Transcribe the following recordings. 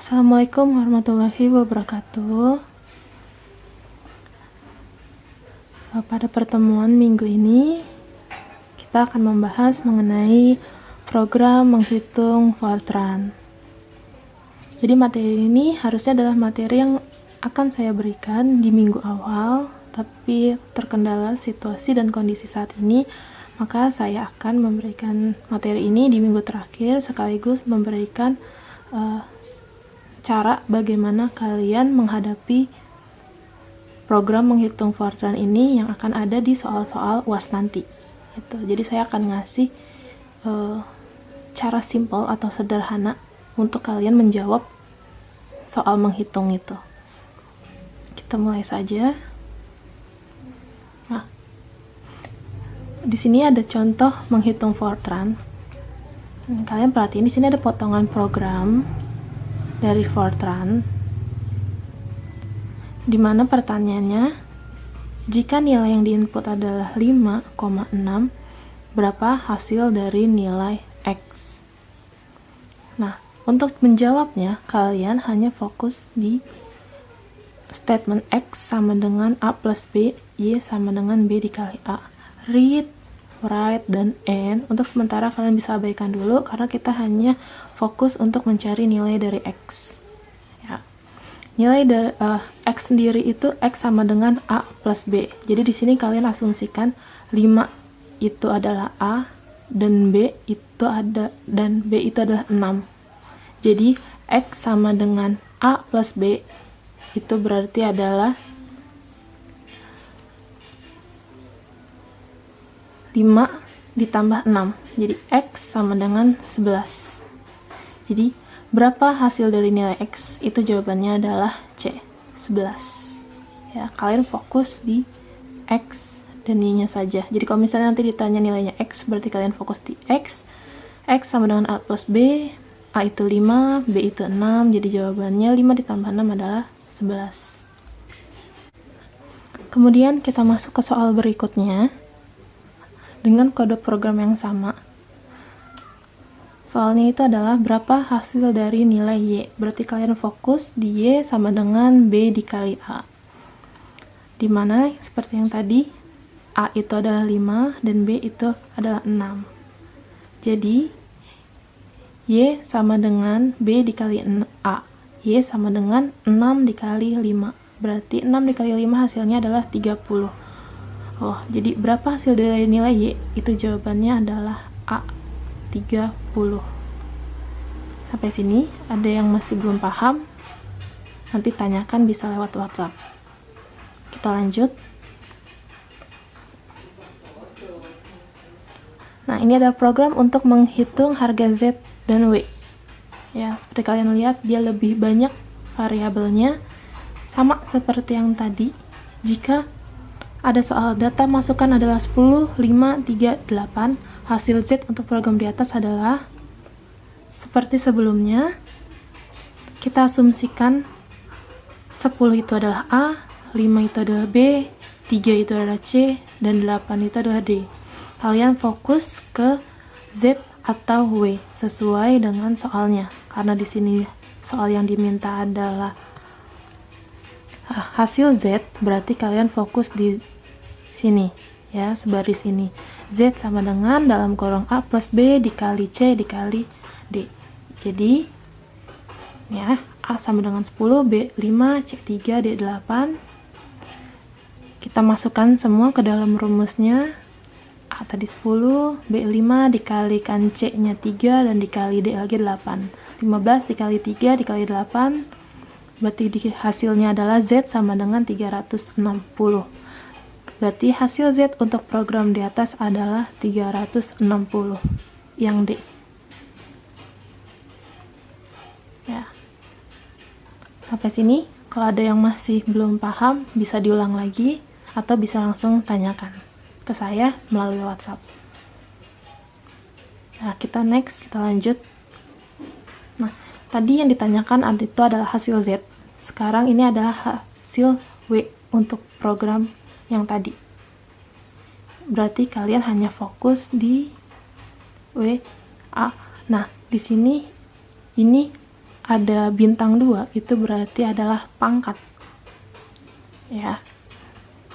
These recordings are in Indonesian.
Assalamualaikum warahmatullahi wabarakatuh. Pada pertemuan minggu ini, kita akan membahas mengenai program menghitung Fortran. Jadi materi ini harusnya adalah materi yang akan saya berikan di minggu awal, tapi terkendala situasi dan kondisi saat ini, maka saya akan memberikan materi ini di minggu terakhir sekaligus memberikan cara bagaimana kalian menghadapi program menghitung Fortran ini yang akan ada di soal-soal UAS nanti. Gitu. Jadi saya akan ngasih cara simple atau sederhana untuk kalian menjawab soal menghitung itu. Kita mulai saja. Nah, di sini ada contoh menghitung Fortran. Kalian perhatiin di sini ada potongan program dari Fortran, di mana pertanyaannya, jika nilai yang diinput adalah 5,6, berapa hasil dari nilai X? Nah, untuk menjawabnya, kalian hanya fokus di statement X sama dengan A plus B, Y sama dengan B dikali A. Read, write, dan end. Untuk sementara kalian bisa abaikan dulu, karena kita hanya fokus untuk mencari nilai dari X. Ya. Nilai dari X sendiri itu X sama dengan A plus B. Jadi di sini kalian asumsikan 5 itu adalah A dan B itu adalah 6. Jadi X sama dengan A plus B itu berarti adalah 5 ditambah 6. Jadi X sama dengan 11. Jadi berapa hasil dari nilai X? Itu jawabannya adalah C, 11. Ya, kalian fokus di X dan Y-nya saja. Jadi kalau misalnya nanti ditanya nilainya X, berarti kalian fokus di X. X sama dengan A plus B, A itu 5, B itu 6, jadi jawabannya 5 ditambah 6 adalah 11. Kemudian kita masuk ke soal berikutnya dengan kode program yang sama. Soalnya itu adalah berapa hasil dari nilai Y. Berarti kalian fokus di Y sama dengan B dikali A. Dimana seperti yang tadi, A itu adalah 5 dan B itu adalah 6. Jadi, Y sama dengan B dikali A. Y sama dengan 6 dikali 5. Berarti 6 dikali 5 hasilnya adalah 30. Oh, jadi berapa hasil dari nilai Y? Itu jawabannya adalah A, 30. Sampai sini, ada yang masih belum paham? Nanti tanyakan bisa lewat WhatsApp. Kita lanjut. Nah, ini ada program untuk menghitung harga Z dan W. Ya, seperti kalian lihat, dia lebih banyak variabelnya. Sama seperti yang tadi, jika ada soal data masukan adalah 10, 5, 3, 8, hasil Z untuk program di atas adalah seperti sebelumnya. Kita asumsikan 10 itu adalah A, 5 itu adalah B, 3 itu adalah C, dan 8 itu adalah D. Kalian fokus ke Z atau W sesuai dengan soalnya. Karena di sini soal yang diminta adalah hasil Z, berarti kalian fokus di sini ya, sebaris ini. Z sama dengan dalam kurung A plus B dikali C dikali D. Jadi ya, A sama dengan 10, B 5, C 3, D 8. Kita masukkan semua ke dalam rumusnya. A tadi 10, B 5 dikalikan C nya 3 dan dikali D lagi 8. 15 dikali 3 dikali 8, berarti hasilnya adalah Z sama dengan 360. Berarti hasil Z untuk program di atas adalah 360, yang D. Ya. Sampai sini, kalau ada yang masih belum paham, bisa diulang lagi, atau bisa langsung tanyakan ke saya melalui WhatsApp. Nah, kita lanjut. Nah, tadi yang ditanyakan itu adalah hasil Z. Sekarang ini adalah hasil W untuk program yang tadi. Berarti kalian hanya fokus di W, A. Nah, di sini ini ada bintang 2, itu berarti adalah pangkat. Ya.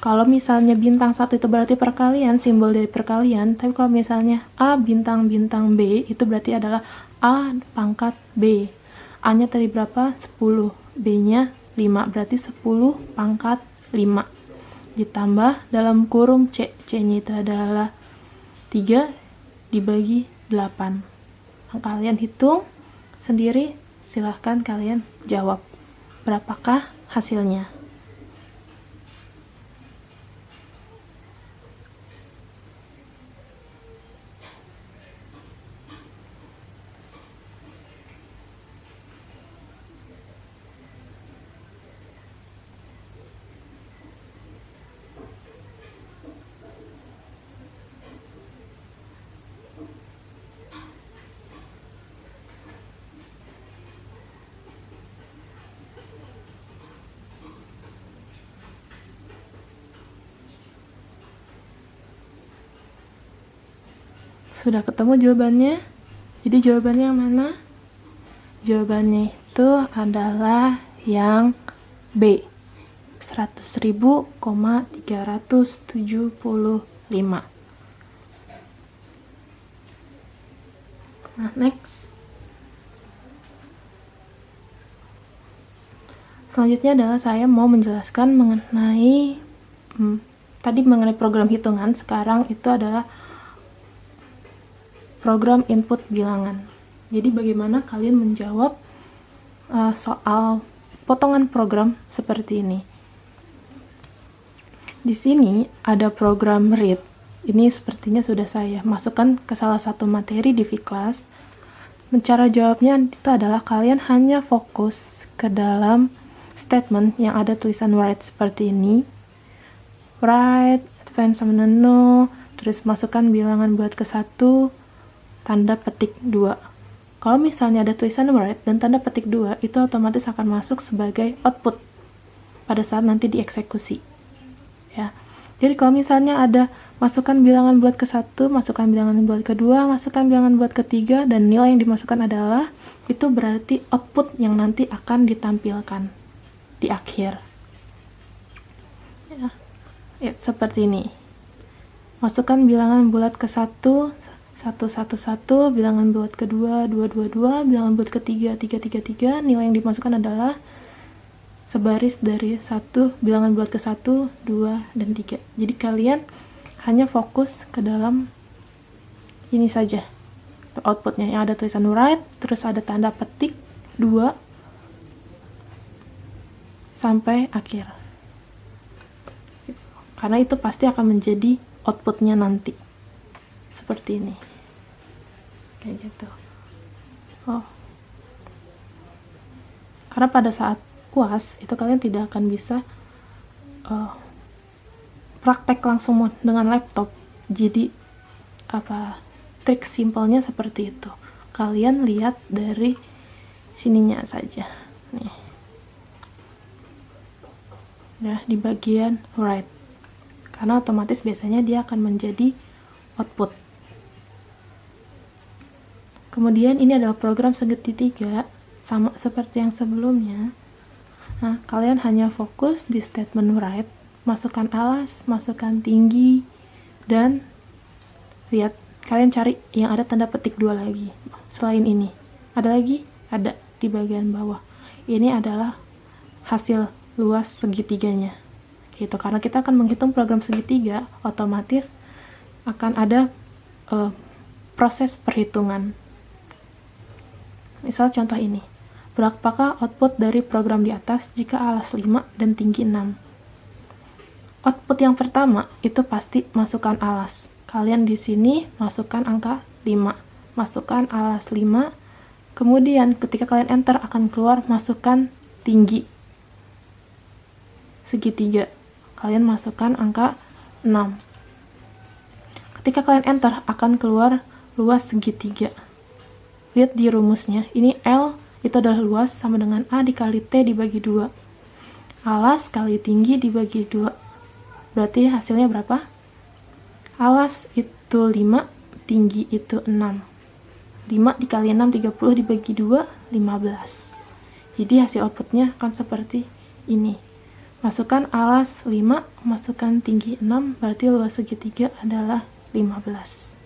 Kalau misalnya bintang 1 itu berarti perkalian, simbol dari perkalian, tapi kalau misalnya A bintang B, itu berarti adalah A pangkat B. A-nya tadi berapa? 10. B-nya 5, berarti 10 pangkat 5. Ditambah dalam kurung C. C-nya itu adalah 3 dibagi 8. Nah, kalian hitung sendiri, silahkan kalian jawab. Berapakah hasilnya? Sudah ketemu jawabannya? Jadi jawabannya yang mana? Jawabannya itu adalah yang B. 100.375. Nah, next. Selanjutnya adalah saya mau menjelaskan mengenai tadi mengenai program hitungan, sekarang itu adalah program input bilangan. Jadi bagaimana kalian menjawab soal potongan program seperti ini. Di sini ada program read. Ini sepertinya sudah saya masukkan ke salah satu materi di V-Class. Cara jawabnya itu adalah kalian hanya fokus ke dalam statement yang ada tulisan write seperti ini. Write, advance sama no, terus masukkan bilangan buat ke 1, tanda petik 2. Kalau misalnya ada tulisan write dan tanda petik 2, itu otomatis akan masuk sebagai output pada saat nanti dieksekusi. Ya. Jadi kalau misalnya ada masukkan bilangan buat ke 1, masukkan bilangan buat ke 2, masukkan bilangan buat ke 3, dan nilai yang dimasukkan adalah, itu berarti output yang nanti akan ditampilkan di akhir. Ya, seperti ini. Masukkan bilangan bulat ke 1, 111, bilangan bulat kedua 222, bilangan bulat ketiga 333. Nilai yang dimasukkan adalah sebaris dari 1, bilangan bulat ke 1, 2, dan 3. Jadi kalian hanya fokus ke dalam ini saja outputnya, yang ada tulisan write, terus ada tanda petik 2 sampai akhir, karena itu pasti akan menjadi outputnya nanti seperti ini, kayak gitu. Karena pada saat UAS itu kalian tidak akan bisa praktek langsung dengan laptop. Jadi trik simpelnya seperti itu, kalian lihat dari sininya saja nih ya, di bagian write, karena otomatis biasanya dia akan menjadi output. Kemudian ini adalah program segitiga, sama seperti yang sebelumnya. Nah, kalian hanya fokus di statement write, masukkan alas, masukkan tinggi, dan lihat, kalian cari yang ada tanda petik 2 lagi. Selain ini, ada lagi? Ada di bagian bawah. Ini adalah hasil luas segitiganya. Gitu, karena kita akan menghitung program segitiga, otomatis akan ada proses perhitungan. Misal contoh ini, berapakah output dari program di atas jika alas 5 dan tinggi 6? Output yang pertama itu pasti masukkan alas. Kalian di sini masukkan angka 5, masukkan alas 5, kemudian ketika kalian enter akan keluar masukkan tinggi segitiga. Kalian masukkan angka 6. Ketika kalian enter akan keluar luas segitiga. Lihat di rumusnya, ini L itu adalah luas sama dengan A dikali T dibagi 2. Alas kali tinggi dibagi 2. Berarti hasilnya berapa? Alas itu 5, tinggi itu 6. 5 dikali 6, 30 dibagi 2, 15. Jadi hasil outputnya akan seperti ini. Masukkan alas 5, masukkan tinggi 6, berarti luas segitiga adalah 15.